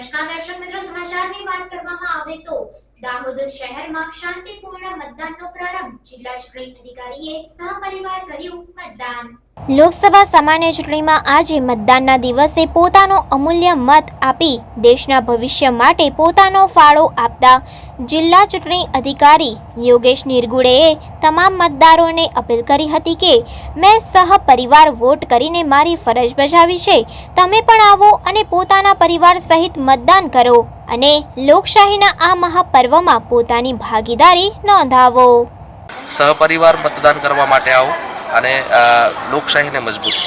નમસ્કાર દર્શક મિત્રો, સમાચારની વાત કરવામાં આવે તો દાહોદ શહેરમાં શાંતિપૂર્ણ મતદાનનો પ્રારંભ. જિલ્લા ચૂંટણી અધિકારીએ સહપરિવાર કર્યું મતદાન. લોકસભા સામાન્ય ચૂંટણીમાં આજે મતદાનના દિવસે પોતાનો અમૂલ્ય મત આપી દેશના ભવિષ્ય માટે પોતાનો ફાળો આપતા જિલ્લા ચૂંટણી અધિકારી યોગેશ નિરગુડેએ તમામ મતદારોને અપીલ કરી હતી કે મેં સહપરિવાર વોટ કરીને મારી ફરજ બજાવી છે. તમે પણ આવો અને પોતાના પરિવાર સહિત મતદાન કરો અને લોકશાહીના આ મહાપર્વમાં પોતાની ભાગીદારી નોંધાવો. સહપરિવાર મતદાન કરવા માટે આવો અને લોકશાહીને મજબૂત